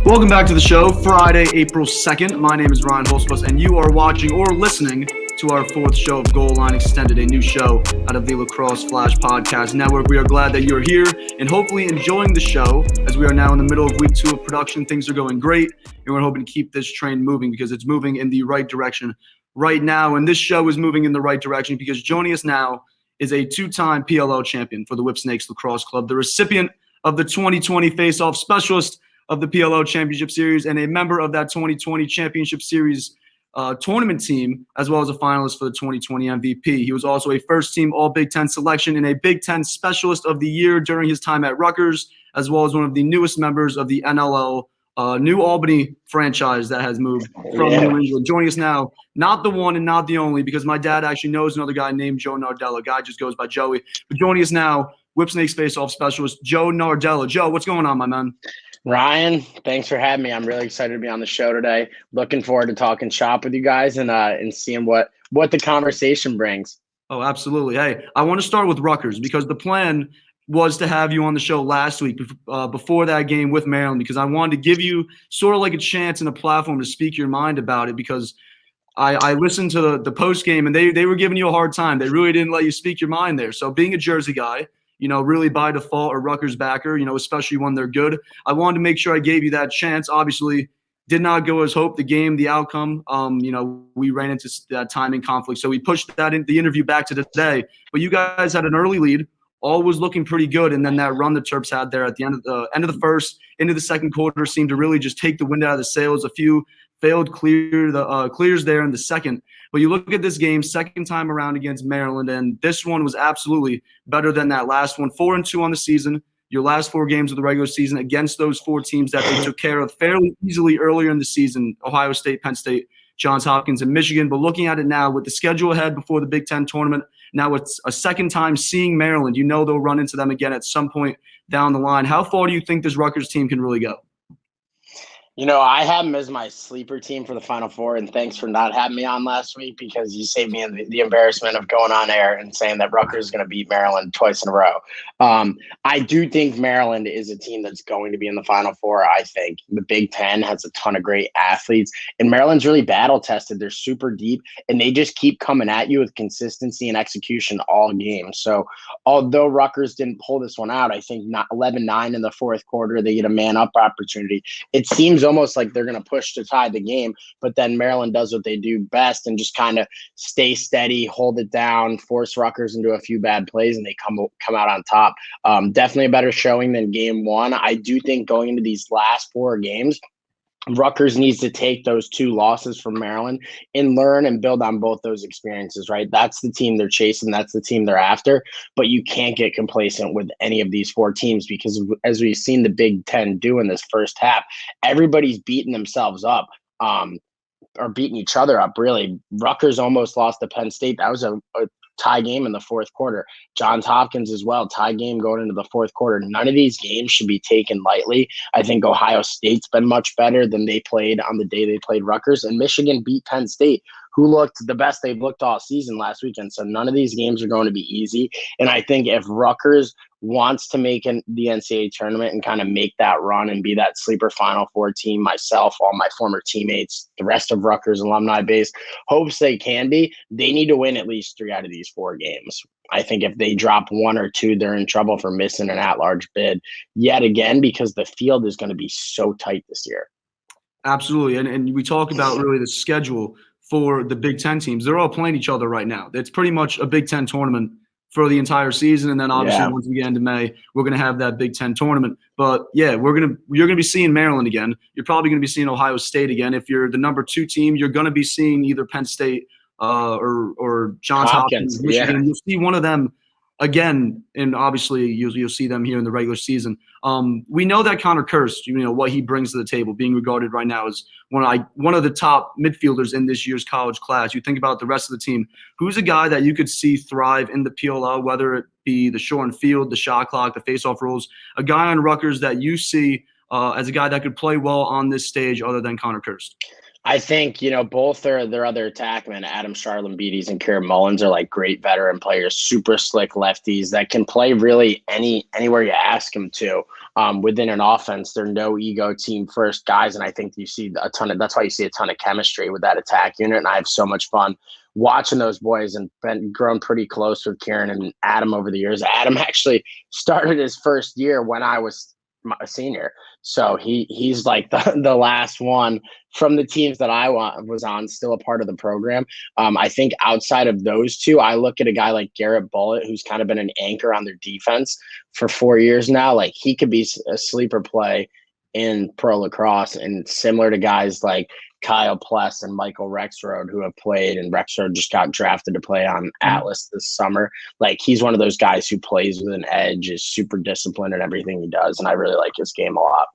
Welcome back to the show, Friday, April 2nd. My name is Ryan Hulsebos, and you are watching or listening to our fourth show of Goal Line Extended, a new show out of the Lacrosse Flash Podcast Network. We are glad that you're here and hopefully enjoying the show as we are now in the middle of week 2 of production. Things are going great, and we're hoping to keep this train moving because it's moving in the right direction right now. And this show is moving in the right direction because joining us now is a 2-time PLL champion for the Whipsnakes Lacrosse Club, the recipient of the 2020 Face-Off Specialist of the PLL Championship Series, and a member of that 2020 Championship Series tournament team, as well as a finalist for the 2020 MVP. He was also a first-team All-Big Ten selection and a Big Ten Specialist of the Year during his time at Rutgers, as well as one of the newest members of the NLL, New Albany franchise that has moved from New England. Joining us now, not the one and not the only, because my dad actually knows another guy named Joe Nardella. Guy just goes by Joey. But joining us now, Whipsnakes Face-Off Specialist Joe Nardella. Joe, what's going on, my man? Ryan, thanks for having me. I'm really excited to be on the show today. Looking forward to talking shop with you guys and seeing what the conversation brings. Oh, absolutely. Hey, I want to start with Rutgers because the plan was to have you on the show last week before that game with Maryland, because I wanted to give you sort of like a chance and a platform to speak your mind about it, because I listened to the post game and they were giving you a hard time. They really didn't let you speak your mind there. So being a Jersey guy, really by default, a Rutgers backer, especially when they're good, I wanted to make sure I gave you that chance. Obviously, did not go as hoped. The game, the outcome, we ran into that timing conflict. So we pushed the interview back to today. But you guys had an early lead. All was looking pretty good. And then that run the Terps had there at the end of the first, into the second quarter, seemed to really just take the wind out of the sails. A few failed clears there in the second. But you look at this game, second time around against Maryland, and this one was absolutely better than that last one. 4-2 on the season. Your last 4 games of the regular season against those 4 teams that they took care of fairly easily earlier in the season: Ohio State, Penn State, Johns Hopkins, and Michigan. But looking at it now with the schedule ahead before the Big Ten tournament, now it's a second time seeing Maryland. They'll run into them again at some point down the line. How far do you think this Rutgers team can really go? I have them as my sleeper team for the Final Four, and thanks for not having me on last week, because you saved me the embarrassment of going on air and saying that Rutgers is going to beat Maryland twice in a row. I do think Maryland is a team that's going to be in the Final Four. I think the Big Ten has a ton of great athletes, and Maryland's really battle-tested. They're super deep, and they just keep coming at you with consistency and execution all game. So although Rutgers didn't pull this one out, I think 11-9 in the fourth quarter, they get a man-up opportunity. It seems almost like they're going to push to tie the game, but then Maryland does what they do best and just kind of stay steady, hold it down, force Rutgers into a few bad plays, and they come out on top. Definitely a better showing than game 1. I do think going into these last 4 games, Rutgers needs to take those 2 losses from Maryland and learn and build on both those experiences, right? That's the team they're chasing. That's the team they're after. But you can't get complacent with any of these 4 teams, because as we've seen the Big Ten do in this first half, everybody's beating themselves up or beating each other up, really. Rutgers almost lost to Penn State. That was a tie game in the fourth quarter. Johns Hopkins as well, tie game going into the fourth quarter. None of these games should be taken lightly. I think Ohio State's been much better than they played on the day they played Rutgers, and Michigan beat Penn State, who looked the best they've looked all season last weekend. So none of these games are going to be easy. And I think if Rutgers wants to make the NCAA tournament and kind of make that run and be that sleeper Final Four team, myself, all my former teammates, the rest of Rutgers alumni base hopes they can be, they need to win at least 3 out of these 4 games. I think if they drop 1 or 2, they're in trouble for missing an at-large bid yet again, because the field is going to be so tight this year. Absolutely. And we talk about really the schedule for the Big Ten teams. They're all playing each other right now. It's pretty much a Big Ten tournament for the entire season. And then obviously once we get into May, we're going to have that Big Ten tournament. But yeah, you're going to be seeing Maryland again. You're probably going to be seeing Ohio State again. If you're the number 2 team, you're going to be seeing either Penn State or Johns Hopkins, Michigan. Yeah. You'll see one of them again, and obviously you'll see them here in the regular season. We know that Connor Kirst, what he brings to the table, being regarded right now as one of the top midfielders in this year's college class. You think about the rest of the team. Who's a guy that you could see thrive in the PLL, whether it be the short and field, the shot clock, the faceoff rules, a guy on Rutgers that you see as a guy that could play well on this stage other than Connor Kirst? I think, both their other attackmen, Adam Charlambides and Kieran Mullins, are like great veteran players, super slick lefties that can play really anywhere you ask them to. Within an offense, they're no ego team first guys, and I think that's why you see a ton of chemistry with that attack unit. And I have so much fun watching those boys and been grown pretty close with Kieran and Adam over the years. Adam actually started his first year when I was a senior. So he's like the last one from the teams that I was on, still a part of the program. I think outside of those two, I look at a guy like Garrett Bullitt, who's kind of been an anchor on their defense for 4 years now. Like he could be a sleeper play in pro lacrosse, and similar to guys like Kyle Pless and Michael Rexroad who have played, and Rexroad just got drafted to play on Atlas this summer. Like he's one of those guys who plays with an edge, is super disciplined in everything he does, and I really like his game a lot.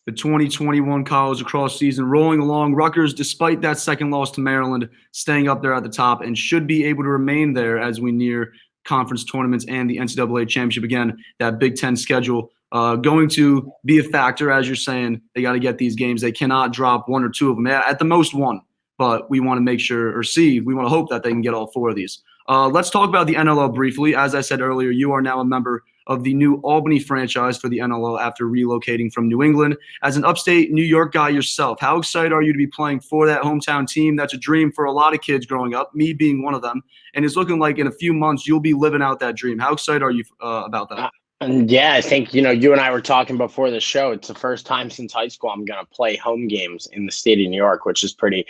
The 2021 college lacrosse season rolling along. Rutgers, despite that second loss to Maryland, staying up there at the top and should be able to remain there as we near conference tournaments and the NCAA championship. Again, that Big Ten schedule going to be a factor, as you're saying. They got to get these games. They cannot drop one or two of them, at the most one. But we want to make sure, we want to hope that they can get all four of these. Let's talk about the NLL briefly. As I said earlier, you are now a member of the new Albany franchise for the NLL after relocating from New England. As an upstate New York guy yourself, how excited are you to be playing for that hometown team? That's a dream for a lot of kids growing up, me being one of them. And it's looking like in a few months you'll be living out that dream. How excited are you about that? And yeah, I think, you and I were talking before the show. It's the first time since high school I'm going to play home games in the state of New York, which is pretty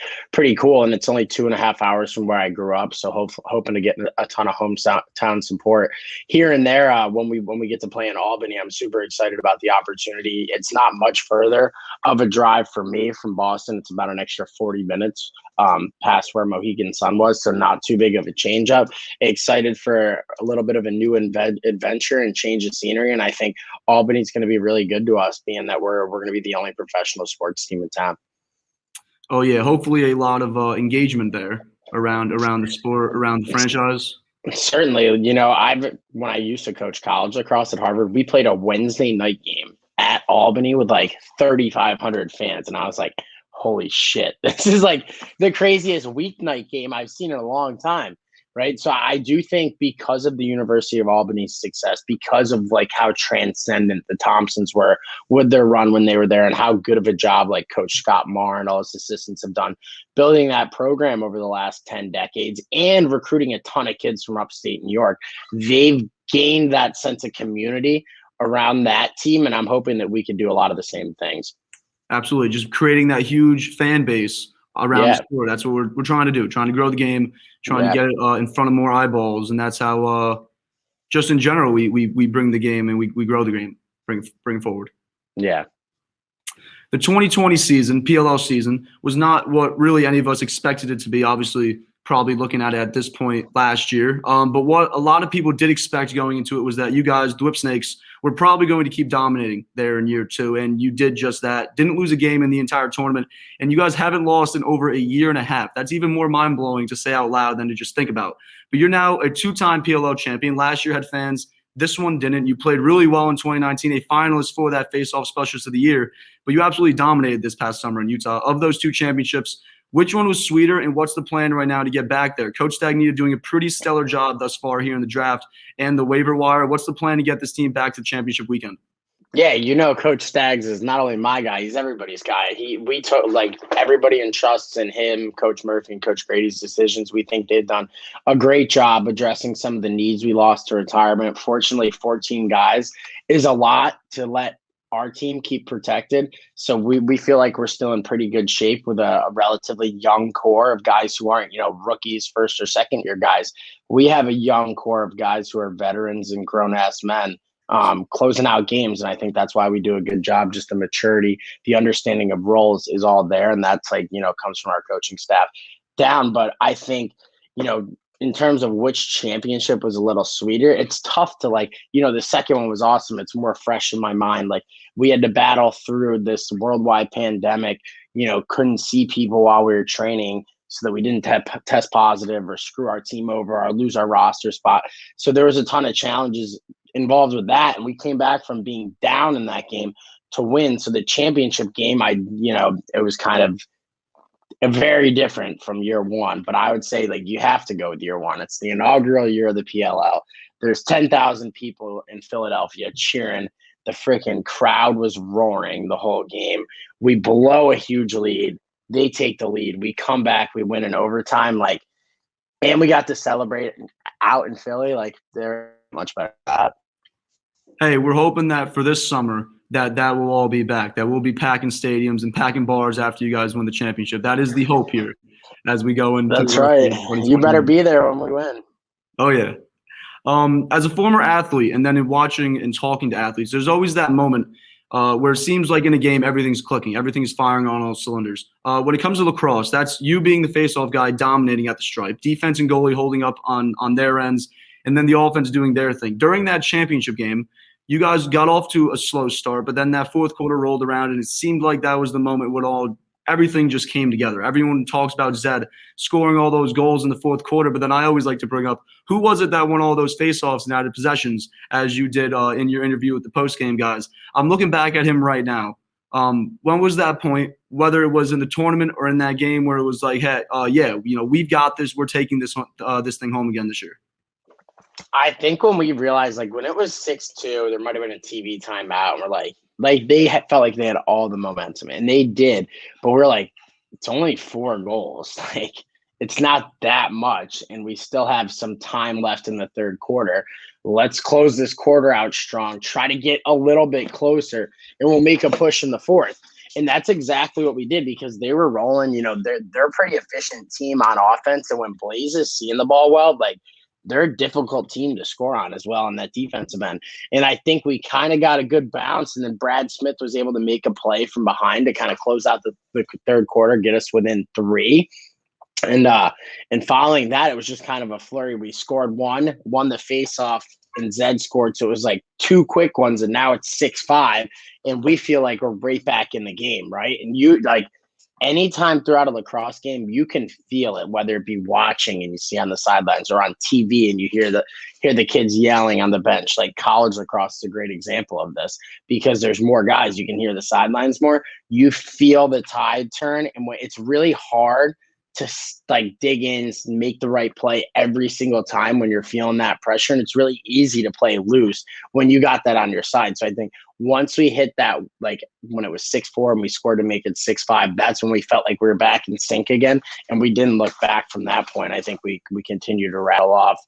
cool. And it's only 2.5 hours from where I grew up. So hoping to get a ton of hometown support here and there. When we get to play in Albany, I'm super excited about the opportunity. It's not much further of a drive for me from Boston. It's about an extra 40 minutes past where Mohegan Sun was. So not too big of a change up. Excited for a little bit of a new adventure and change of scenery. And I think Albany's going to be really good to us, being that we're going to be the only professional sports team in town. Oh yeah, hopefully a lot of engagement there around the sport, around the franchise. Certainly, when I used to coach college lacrosse at Harvard, we played a Wednesday night game at Albany with like 3,500 fans, and I was like, holy shit, this is like the craziest weeknight game I've seen in a long time. Right. So I do think because of the University of Albany's success, because of like how transcendent the Thompsons were with their run when they were there, and how good of a job like Coach Scott Marr and all his assistants have done building that program over the last 10 decades and recruiting a ton of kids from upstate New York, they've gained that sense of community around that team. And I'm hoping that we can do a lot of the same things. Absolutely. Just creating that huge fan base around the sport. That's what we're trying to do, trying to grow the game, trying to get it in front of more eyeballs. And that's how, just in general, we bring the game and we grow the game, bring forward. Yeah. The 2020 season, PLL season, was not what really any of us expected it to be. Obviously, probably looking at it at this point last year. But what a lot of people did expect going into it was that you guys, the Whipsnakes, were probably going to keep dominating there in year two. And you did just that. Didn't lose a game in the entire tournament. And you guys haven't lost in over a year and a half. That's even more mind-blowing to say out loud than to just think about. But you're now a two-time PLL champion. Last year had fans. This one didn't. You played really well in 2019, a finalist for that face-off specialist of the year. But you absolutely dominated this past summer in Utah. Of those two championships, which one was sweeter, and what's the plan right now to get back there? Coach Stagnita doing a pretty stellar job thus far here in the draft and the waiver wire. What's the plan to get this team back to championship weekend? Yeah, Coach Staggs is not only my guy, he's everybody's guy. Everybody entrusts in him, Coach Murphy and Coach Grady's decisions. We think they've done a great job addressing some of the needs we lost to retirement. Fortunately, 14 guys is a lot to let our team keep protected. So we feel like we're still in pretty good shape with a relatively young core of guys who aren't, rookies, first or second year guys. We have a young core of guys who are veterans and grown ass men closing out games. And I think that's why we do a good job. Just the maturity, the understanding of roles is all there. And that's comes from our coaching staff down. But I think, in terms of which championship was a little sweeter, it's tough to the second one was awesome. It's more fresh in my mind. Like we had to battle through this worldwide pandemic, couldn't see people while we were training so that we didn't test positive or screw our team over or lose our roster spot. So there was a ton of challenges involved with that. And we came back from being down in that game to win. So the championship game, it was kind of very different from year one. But I would say like you have to go with year one. It's the inaugural year of the PLL. There's 10,000 people in Philadelphia cheering. The freaking crowd was roaring the whole game. We blow a huge lead. They take the lead. We come back. We win in overtime. And we got to celebrate out in Philly. Like, they're much better at that. Hey, we're hoping that for this summer that will all be back, that we'll be packing stadiums and packing bars after you guys win the championship. That is the hope here as we go into That's right. You better be there when we win. Oh, yeah. As a former athlete and then in watching and talking to athletes, there's always that moment where it seems like in a game everything's clicking, everything's firing on all cylinders. When it comes to lacrosse, that's you being the face-off guy dominating at the stripe, defense and goalie holding up on their ends, and then the offense doing their thing. During that championship game, you guys got off to a slow start, but then that fourth quarter rolled around, and it seemed like that was the moment when everything just came together. Everyone talks about Zed scoring all those goals in the fourth quarter, but then I always like to bring up, who was it that won all those faceoffs and added possessions, as you did in your interview with the postgame guys? I'm looking back at him right now. When was that point, whether it was in the tournament or in that game where it was like, hey, we've got this. We're taking this thing home again this year. I think when we realized, like, when it was 6-2, there might have been a TV timeout, and we're like they felt like they had all the momentum, and they did. But we're like, it's only 4 goals. Like, it's not that much, and we still have some time left in the third quarter. Let's close this quarter out strong, try to get a little bit closer, and we'll make a push in the fourth. And that's exactly what we did, because they were rolling. They're a pretty efficient team on offense, and when Blaze is seeing the ball well, like, they're a difficult team to score on as well on that defensive end. And I think we kind of got a good bounce, and then Brad Smith was able to make a play from behind to kind of close out the third quarter, get us within 3. And following that, it was just kind of a flurry. We scored won the face-off, and Zed scored. So it was like 2 quick ones, and now it's 6-5, and we feel like we're right back in the game, right? And anytime throughout a lacrosse game, you can feel it, whether it be watching and you see on the sidelines or on TV and you hear the kids yelling on the bench. Like, college lacrosse is a great example of this, because there's more guys. You can hear the sidelines more. You feel the tide turn, and it's really hard to dig in and make the right play every single time when you're feeling that pressure. And it's really easy to play loose when you got that on your side. So I think once we hit that, like when it was 6-4 and we scored to make it 6-5, that's when we felt like we were back in sync again. And we didn't look back from that point. I think we continued to rattle off,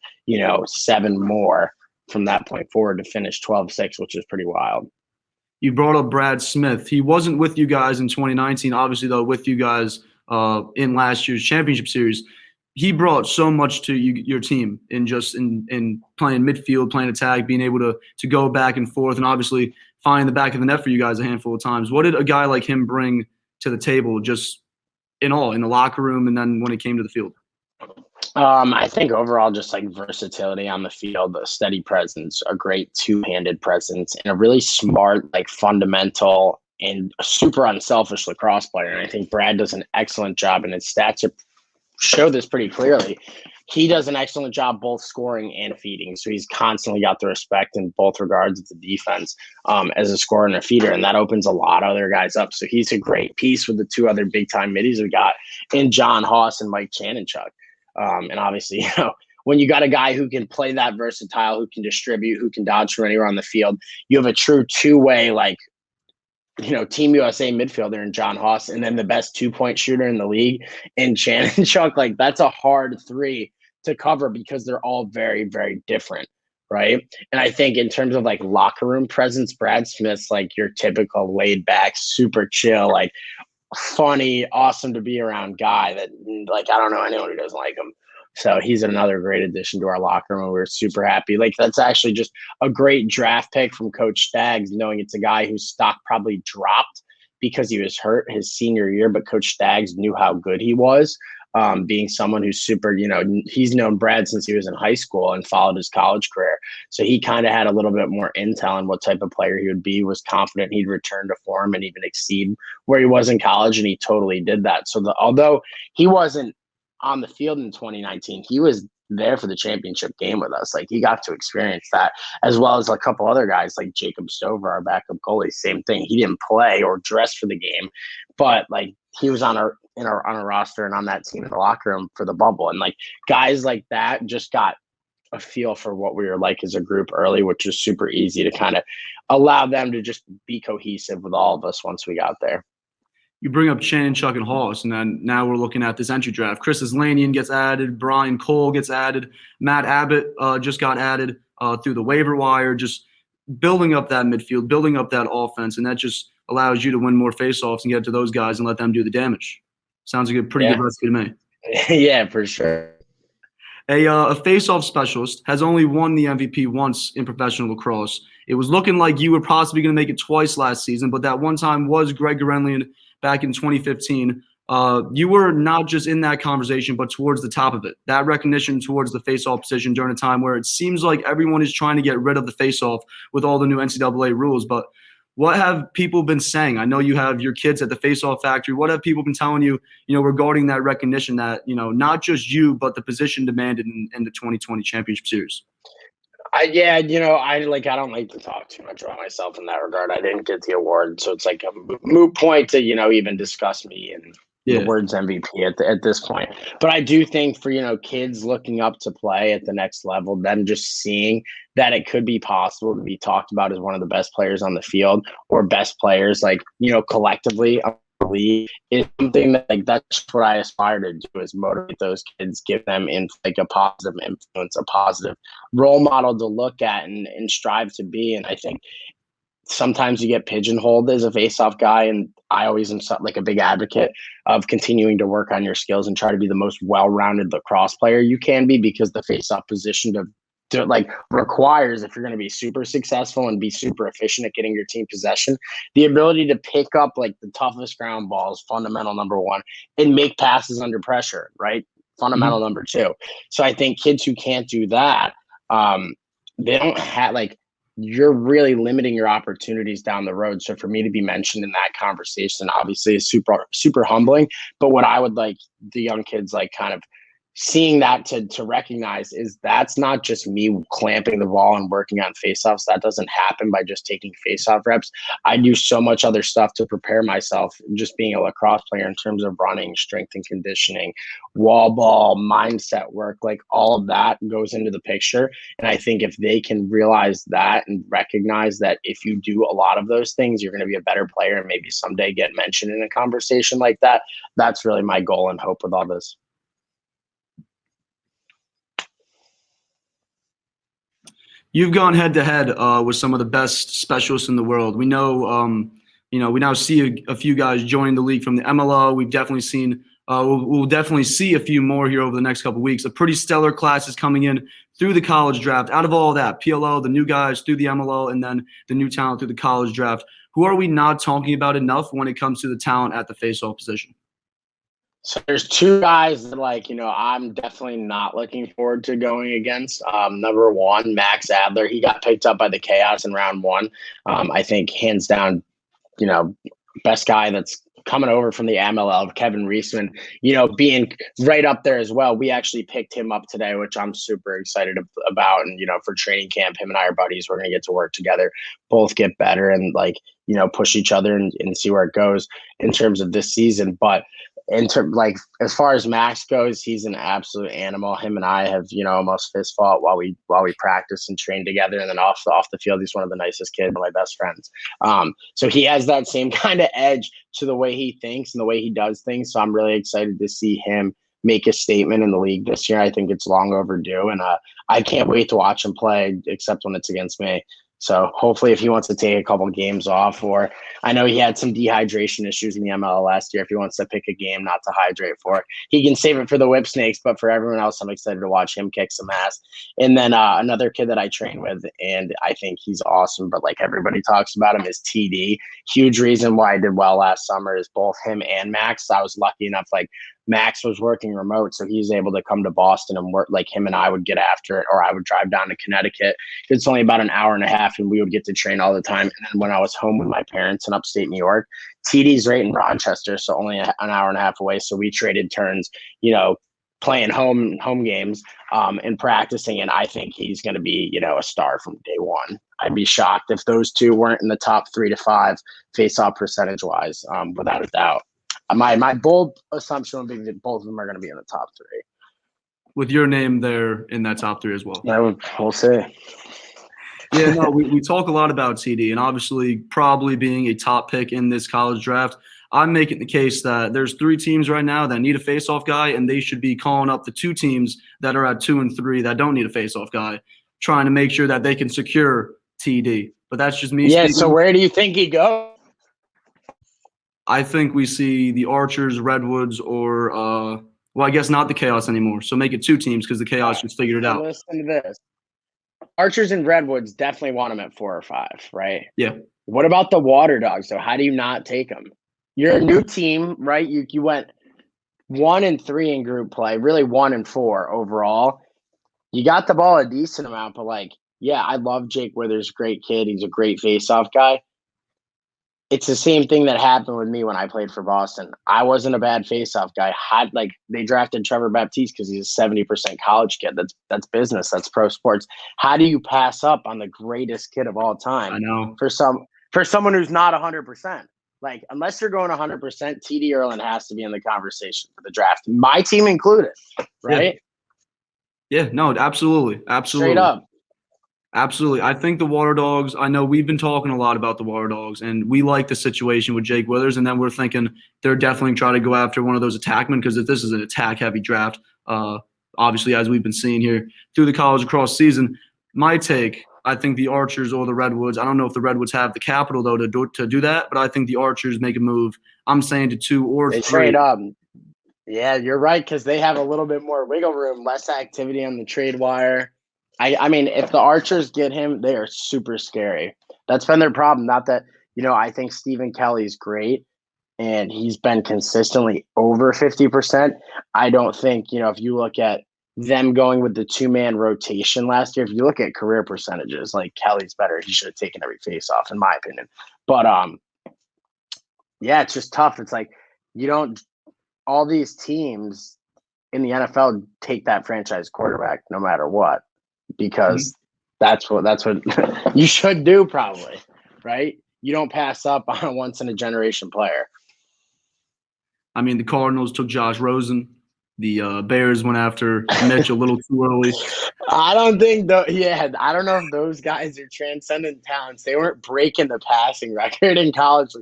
7 more from that point forward to finish 12-6, which is pretty wild. You brought up Brad Smith. He wasn't with you guys in 2019, obviously, though, with you guys in last year's championship series. He brought so much to your team in playing midfield, playing attack, being able to go back and forth, and obviously find the back of the net for you guys a handful of times. What did a guy like him bring to the table, just in the locker room, and then when it came to the field? I think overall, just like versatility on the field, a steady presence, a great two-handed presence, and a really smart, like, fundamental and a super unselfish lacrosse player. And I think Brad does an excellent job, and his stats show this pretty clearly. He does an excellent job both scoring and feeding. So he's constantly got the respect in both regards of the defense as a scorer and a feeder, and that opens a lot of other guys up. So he's a great piece with the 2 other big-time middies we got in John Haas and Mike Chanenchuk. And obviously, when you got a guy who can play that versatile, who can distribute, who can dodge from anywhere on the field, you have a true 2-way, like, Team USA midfielder in John Haas, and then the best 2-point shooter in the league in Chanenchuk. Like, that's a hard 3 to cover, because they're all very, very different, right? And I think in terms of like locker room presence, Brad Smith's like your typical laid back, super chill, like funny, awesome to be around guy that, like, I don't know anyone who doesn't like him. So he's another great addition to our locker room. We're super happy. Like, that's actually just a great draft pick from Coach Staggs, knowing it's a guy whose stock probably dropped because he was hurt his senior year, but Coach Staggs knew how good he was, being someone who's super, he's known Brad since he was in high school and followed his college career. So he kind of had a little bit more intel on what type of player he would be, was confident he'd return to form and even exceed where he was in college, and he totally did that. So although he wasn't on the field in 2019, he was there for the championship game with us. Like, he got to experience that, as well as a couple other guys like Jacob Stover, our backup goalie. Same thing. He didn't play or dress for the game, but like, he was on a roster and on that team in the locker room for the bubble. And like guys like that just got a feel for what we were like as a group early, which was super easy to kind of allow them to just be cohesive with all of us once we got there. You bring up Shannon, Chuck, and Hollis, and then now we're looking at this entry draft. Chris Islanian gets added. Brian Cole gets added. Matt Abbott just got added through the waiver wire, just building up that midfield, building up that offense, and that just allows you to win more faceoffs and get to those guys and let them do the damage. Sounds like a pretty good recipe to me. Yeah, for sure. A face-off specialist has only won the MVP once in professional lacrosse. It was looking like you were possibly going to make it twice last season, but that one time was Greg Gorenlian back in 2015. You were not just in that conversation, but towards the top of it. That recognition towards the face-off position during a time where it seems like everyone is trying to get rid of the face-off with all the new NCAA rules. But what have people been saying? I know you have your kids at the face-off factory. What have people been telling you, regarding that recognition that, not just you, but the position demanded in the 2020 championship series? I don't like to talk too much about myself in that regard. I didn't get the award, so it's like a moot point to, even discuss me and the words MVP at this point. But I do think for, kids looking up to play at the next level, them just seeing that it could be possible to be talked about as one of the best players on the field or best players, collectively is something that that's what I aspire to do, is motivate those kids, give them a positive influence, a positive role model to look at and strive to be. And I think sometimes you get pigeonholed as a face-off guy, and I always am a big advocate of continuing to work on your skills and try to be the most well-rounded lacrosse player you can be, because the face-off position requires, if you're going to be super successful and be super efficient at getting your team possession, the ability to pick up the toughest ground balls, fundamental number one, and make passes under pressure, right? Fundamental number two. So I think kids who can't do that, they don't have you're really limiting your opportunities down the road. So for me to be mentioned in that conversation, obviously is super, super humbling. But what I would like the young kids kind of seeing that to recognize is that's not just me clamping the ball and working on faceoffs. That doesn't happen by just taking faceoff reps. I do so much other stuff to prepare myself, just being a lacrosse player, in terms of running, strength and conditioning, wall ball, mindset work, all of that goes into the picture. And I think if they can realize that and recognize that if you do a lot of those things, you're going to be a better player and maybe someday get mentioned in a conversation like that. That's really my goal and hope with all this. You've gone head to head with some of the best specialists in the world. We know, we now see a few guys joining the league from the MLO. We've definitely seen, we'll definitely see a few more here over the next couple of weeks. A pretty stellar class is coming in through the college draft. Out of all that, PLO, the new guys through the MLO, and then the new talent through the college draft. Who are we not talking about enough when it comes to the talent at the faceoff position? So there's two guys that I'm definitely not looking forward to going against. Number one, Max Adler. He got picked up by the Chaos in round one. I think hands down, best guy that's coming over from the MLL, Kevin Reisman, being right up there as well. We actually picked him up today, which I'm super excited about. And, for training camp, him and I are buddies. We're going to get to work together, both get better and push each other and see where it goes in terms of this season. But as far as Max goes, he's an absolute animal. Him and I have, almost fist fought while we practice and train together. And then off the field, he's one of the nicest kids, my best friends. So he has that same kind of edge to the way he thinks and the way he does things. So I'm really excited to see him make a statement in the league this year. I think it's long overdue. And I can't wait to watch him play, except when it's against me. So hopefully if he wants to take a couple games off, or I know he had some dehydration issues in the ML last year. If he wants to pick a game not to hydrate for, he can save it for the Whipsnakes. But for everyone else, I'm excited to watch him kick some ass. And then another kid that I train with, and I think he's awesome, but everybody talks about him, is TD. Huge reason why I did well last summer is both him and Max. I was lucky enough, Max was working remote, so he's able to come to Boston and work. Him and I would get after it, or I would drive down to Connecticut. It's only about an hour and a half, and we would get to train all the time. And then when I was home with my parents in upstate New York, TD's right in Rochester, so only an hour and a half away. So we traded turns, playing home games and practicing. And I think he's going to be, a star from day one. I'd be shocked if those two weren't in the top 3 to 5 face-off percentage-wise, without a doubt. My bold assumption would be that both of them are going to be in the top 3. With your name there in that top 3 as well. We'll see. Yeah, no, we talk a lot about TD, and obviously probably being a top pick in this college draft. I'm making the case that there's 3 teams right now that need a face-off guy, and they should be calling up the 2 teams that are at 2 and 3 that don't need a face-off guy, trying to make sure that they can secure TD. But that's just me speaking. So where do you think he goes? I think we see the Archers, Redwoods, or well, I guess not the Chaos anymore. So make it 2 teams because the Chaos just figured it out. Listen to this. Archers and Redwoods definitely want him at 4 or 5, right? Yeah. What about the Water Dogs? So how do you not take them? You're a new team, right? You went 1 and 3 in group play, really 1 and 4 overall. You got the ball a decent amount, but I love Jake Withers, great kid. He's a great face-off guy. It's the same thing that happened with me when I played for Boston. I wasn't a bad face-off guy. They drafted Trevor Baptiste because he's a 70% college kid. That's business. That's pro sports. How do you pass up on the greatest kid of all time? I know. For someone who's not 100%. Unless you're going 100%, TD Ierlan has to be in the conversation for the draft. My team included, right? Yeah, no, absolutely. Straight up. Absolutely. I think the Water Dogs, I know we've been talking a lot about the Water Dogs, and we like the situation with Jake Withers, and then we're thinking they're definitely trying to go after one of those attackmen because if this is an attack-heavy draft, obviously, as we've been seeing here through the college lacrosse season, my take, I think the Archers or the Redwoods, I don't know if the Redwoods have the capital, though, to do that, but I think the Archers make a move. I'm saying to 2 or 3. They trade up. Yeah, you're right, because they have a little bit more wiggle room, less activity on the trade wire. I mean, if the Archers get him, they are super scary. That's been their problem. Not that, I think Stephen Kelly's great, and he's been consistently over 50%. I don't think, if you look at them going with the 2-man rotation last year, if you look at career percentages, Kelly's better. He should have taken every face-off, in my opinion. But, it's just tough. It's all these teams in the NFL take that franchise quarterback no matter what. Because that's what you should do, probably, right? You don't pass up on a once-in-a-generation player. I mean, the Cardinals took Josh Rosen. The Bears went after Mitch a little too early. I don't know if those guys are transcendent talents. They weren't breaking the passing record in college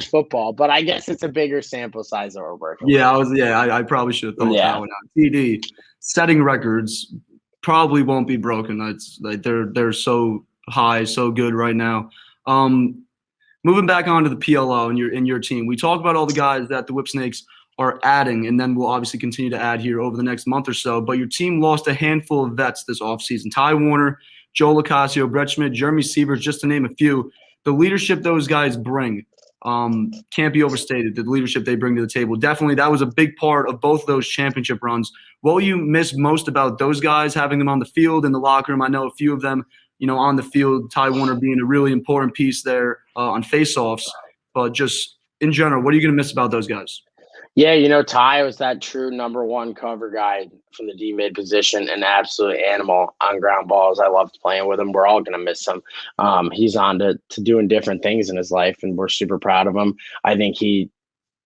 football, but I guess it's a bigger sample size that we're working with. I probably should have thought that one out. TD, setting records probably won't be broken. That's they're so high, so good right now. Moving back onto the PLO and your team, we talk about all the guys that the Whipsnakes are adding, and then we'll obviously continue to add here over the next month or so. But your team lost a handful of vets this offseason. Ty Warner, Joe Lacasio, Brett Schmidt, Jeremy Sievers, just to name a few. The leadership those guys bring can't be overstated, the leadership they bring to the table. Definitely, that was a big part of both of those championship runs. What will you miss most about those guys, having them on the field, in the locker room? I know a few of them, on the field, Ty Warner being a really important piece there on faceoffs. But just in general, what are you going to miss about those guys? Yeah, Ty was that true number 1 cover guy from the D-mid position, an absolute animal on ground balls. I loved playing with him. We're all going to miss him. He's on to doing different things in his life, and we're super proud of him. I think he,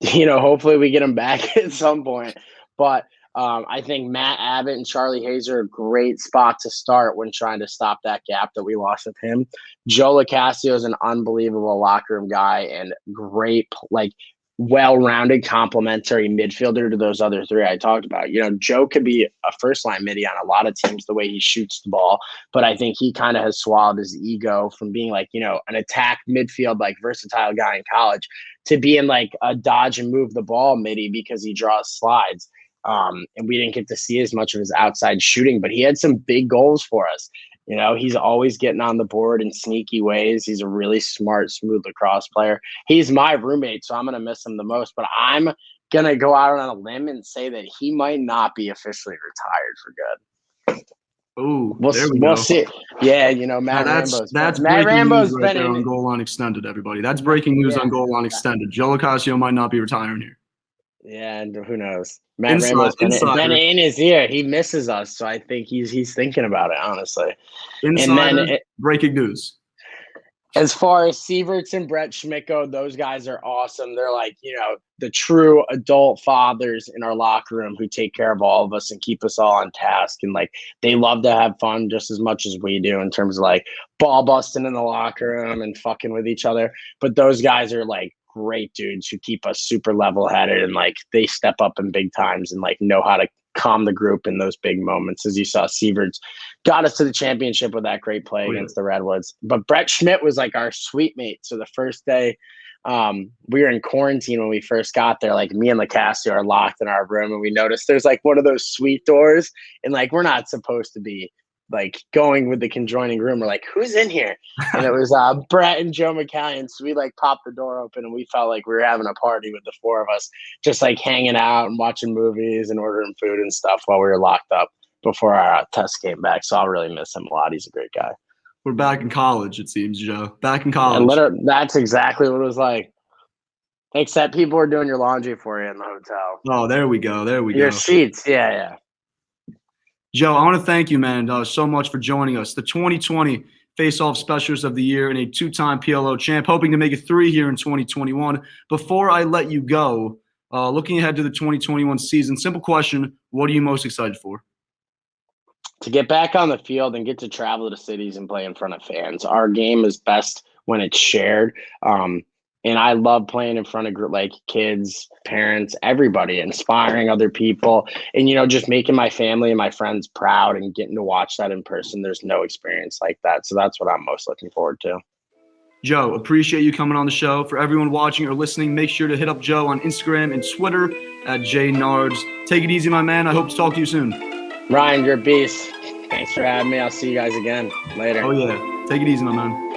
hopefully we get him back at some point. But I think Matt Abbott and Charlie Hayes are a great spot to start when trying to stop that gap that we lost with him. Joe Lacasio is an unbelievable locker room guy and great, well-rounded complementary midfielder to those other 3 I talked about. Joe could be a first-line midi on a lot of teams the way he shoots the ball, but I think he kind of has swallowed his ego from being an attack midfield, versatile guy in college to being a dodge and move the ball midi because he draws slides. And we didn't get to see as much of his outside shooting, but he had some big goals for us. He's always getting on the board in sneaky ways. He's a really smart, smooth lacrosse player. He's my roommate, so I'm going to miss him the most. But I'm going to go out on a limb and say that he might not be officially retired for good. Oh, we'll see. Yeah, Matt Rambo's. That's Matt Rambo's right there on Goal Line Extended, everybody. That's breaking news on Goal Line Extended. Joe Lacasio might not be retiring here. Yeah, and who knows? Matt Rambo's been in his ear. He misses us, so I think he's thinking about it, honestly. Insider, breaking news. As far as Sieverts and Brett Schmidt go, those guys are awesome. They're like, the true adult fathers in our locker room who take care of all of us and keep us all on task. And like, they love to have fun just as much as we do in terms of like ball busting in the locker room and fucking with each other. But those guys are like great dudes who keep us super level headed, and like they step up in big times and like know how to calm the group in those big moments. As you saw, Sieverts got us to the championship with that great play against the Redwoods. But Brett Schmidt was like our suite mate. So the first day we were in quarantine when we first got there, like me and Lacrosse are locked in our room, and we noticed there's like one of those suite doors, and like we're not supposed to be like going with the conjoining room. We're like, who's in here? And it was Brett and Joe McCallion. So we like popped the door open, and we felt like we were having a party with the four of us, just like hanging out and watching movies and ordering food and stuff while we were locked up before our test came back. So I'll really miss him a lot. He's a great guy. We're back in college, it seems, Joe. Back in And college. that's exactly what it was like. Except people were doing your laundry for you in the hotel. Oh, there we go. There we Your go. sheets. Yeah. Joe, I want to thank you, man, so much for joining us. The 2020 Face-Off Specialist of the Year and a two-time PLO champ, hoping to make it 3 here in 2021. Before I let you go, looking ahead to the 2021 season, simple question, what are you most excited for? To get back on the field and get to travel to cities and play in front of fans. Our game is best when it's shared. And I love playing in front of like kids, parents, everybody, inspiring other people, and, just making my family and my friends proud and getting to watch that in person. There's no experience like that. So that's what I'm most looking forward to. Joe, appreciate you coming on the show. For everyone watching or listening, make sure to hit up Joe on Instagram and Twitter at JNards. Take it easy, my man. I hope to talk to you soon. Ryan, you're a beast. Thanks for having me. I'll see you guys again later. Oh, yeah. Take it easy, my man.